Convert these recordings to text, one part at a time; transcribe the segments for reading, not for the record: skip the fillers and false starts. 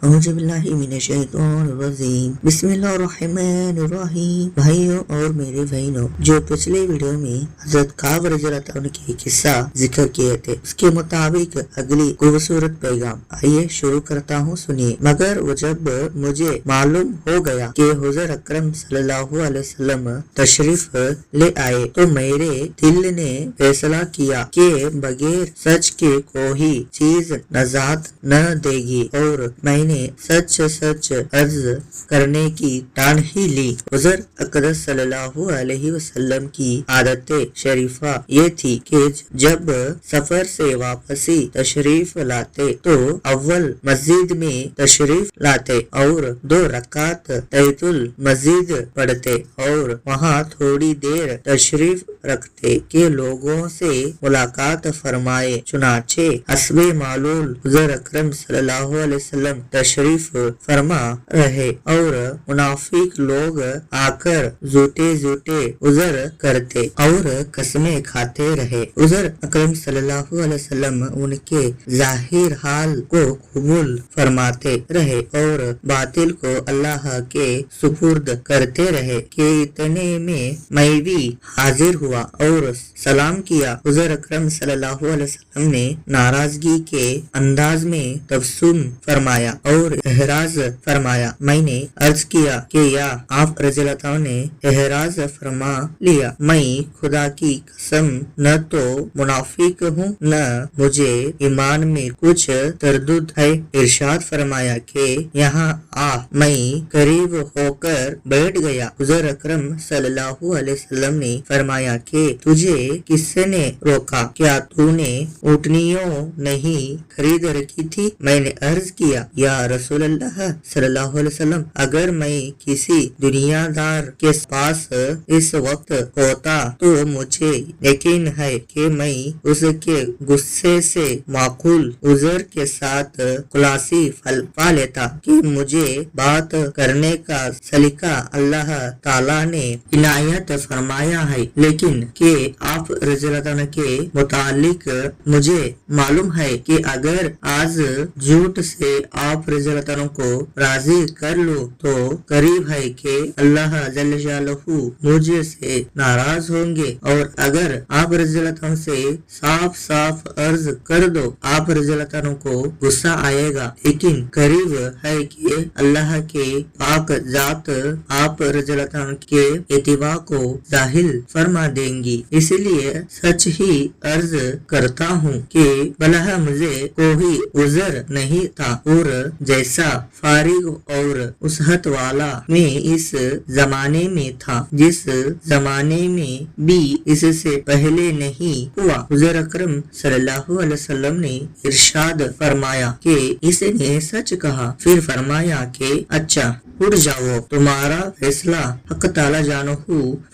اعوذ باللہ من الشیطان الرجیم بسم اللہ الرحمن الرحیم۔ بھائیوں اور میرے بہنوں، جو پچھلے ویڈیو میں حضرت کعب رضی اللہ عنہ کی قصہ ذکر کیے تھے، اس کے مطابق اگلی خوبصورت پیغام آئیے شروع کرتا ہوں، سنیے۔ مگر وہ جب مجھے معلوم ہو گیا کہ حضور اکرم صلی اللہ علیہ وسلم تشریف لے آئے تو میرے دل نے فیصلہ کیا کہ بغیر سچ کے کوئی چیز نجات نہ دے گی، اور میں نے سچ عرض کرنے کی ٹان ہی لی۔ حضور اقدس صلی اللہ علیہ وسلم کی عادت شریفہ یہ تھی کہ جب سفر سے واپسی تشریف لاتے تو اول مسجد میں تشریف لاتے اور 2 رکعت تحیۃ المسجد پڑھتے اور وہاں تھوڑی دیر تشریف رکھتے کہ لوگوں سے ملاقات فرمائے۔ چنانچہ حسب معلوم حضور اکرم صلی اللہ علیہ وسلم تشریف فرما رہے اور منافق لوگ آ کر جھوٹے عذر کرتے اور قسمیں کھاتے رہے۔ حضور اکرم صلی اللہ علیہ وسلم ان کے ظاہر حال کو قبول فرماتے رہے اور باطل کو اللہ کے سپرد کرتے رہے کہ اتنے میں بھی حاضر ہوا اور سلام کیا۔ حضور اکرم صلی اللہ علیہ وسلم نے ناراضگی کے انداز میں تبسم فرمایا اور احراز فرمایا۔ میں نے عرض کیا کہ یا آپ رضی اللہ عنہ نے احراز فرما لیا، میں خدا کی قسم نہ تو منافق ہوں نہ مجھے ایمان میں کچھ تردد ہے۔ ارشاد فرمایا کہ یہاں آ، میں قریب ہو کر بیٹھ گیا۔ حضور اکرم صلی اللہ علیہ وسلم نے فرمایا کہ تجھے کس نے روکا؟ کیا تو نے اونٹنیوں نہیں خرید رکھی تھی؟ میں نے عرض کیا یا رسول اللہ صلی اللہ علیہ وسلم، اگر میں کسی دنیا دار کے پاس اس وقت ہوتا تو مجھے یقین ہے کہ میں اس کے غصے سے معقول عذر کے ساتھ خلاصی پا لیتا کہ مجھے بات کرنے کا سلیقہ اللہ تعالیٰ نے عنایت فرمایا ہے، لیکن کہ آپ رضی اللہ عنہ کے متعلق مجھے معلوم ہے کہ اگر آج جھوٹ سے آپ رضی اللہ عنہ کو راضی کر لوں تو قریب ہے کہ اللہ جل جلالہ مجھ سے ناراض ہوں گے، اور اگر آپ رضی اللہ عنہ سے صاف عرض کر دو آپ رضی اللہ عنہ کو غصہ آئے گا، لیکن قریب ہے کہ اللہ کے پاک ذات آپ رضی اللہ عنہ کے اتباع کو ظاہر فرما دیں گی۔ اس لیے سچ ہی عرض کرتا ہوں کہ بھلا مجھے کوئی عذر نہیں تھا، اور جیسا فارغ اور وسعت والا میں اس زمانے میں تھا جس زمانے میں بھی اس سے پہلے نہیں ہوا۔ حضور اکرم صلی اللہ علیہ وسلم نے ارشاد فرمایا کہ اس نے سچ کہا، پھر فرمایا کہ اچھا اٹھ جاؤ، تمہارا فیصلہ حق تعالی جانہ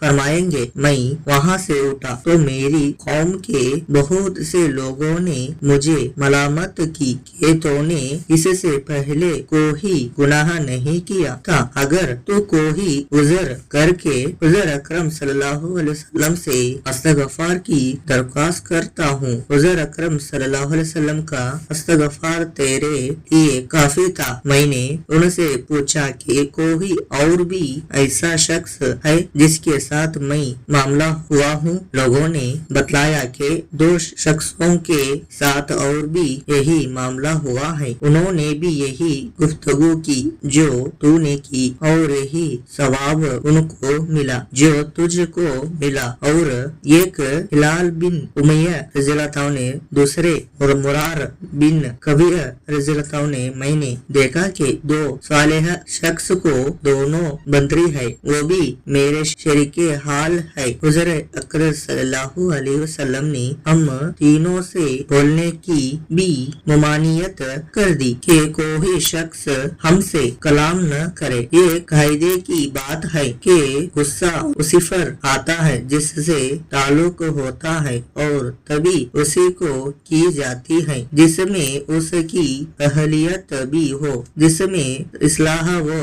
فرمائیں گے۔ میں وہاں سے اٹھا تو میری قوم کے بہت سے لوگوں نے مجھے ملامت کی کہ تو نے اس سے پہلے کوئی گناہ نہیں کیا تھا، اگر تو کوئی عذر کر کے حضور اکرم صلی اللہ علیہ وسلم سے استغفار کی درخواست کرتا ہوں۔ حضور اکرم صلی اللہ علیہ وسلم کا استغفار تیرے لیے کافی تھا۔ میں نے ان سے پوچھا کہ کوئی اور بھی ایسا شخص ہے جس کے ساتھ میں معاملہ ہوا ہوں؟ لوگوں نے بتلایا کہ 2 شخصوں کے ساتھ اور بھی یہی معاملہ ہوا ہے، انہوں نے بھی یہی گفتگو کی جو تو نے کی، اور یہی ثواب ان کو ملا جو تجھ کو ملا۔ اور ایک ہلال بن امیہ رضی اللہ عنہ نے، دوسرے اور مرار بن کبیر رضی اللہ عنہ نے، میں نے دیکھا کہ 2 صالح شخص کو دونوں بندری ہے، وہ بھی میرے شریک حال ہے۔ حضور اکرم صلی اللہ علیہ وسلم نے ہم تینوں سے بولنے کی بھی ممانعت کر دی کہ کوئی شخص ہم سے کلام نہ کرے۔ یہ قاعدے کی بات ہے کہ غصہ اسی پر آتا ہے جس سے تعلق ہوتا ہے، اور تبھی اسی کو کی جاتی ہے جس میں اس کی اہلیت بھی ہو، جس میں اصلاح و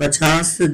50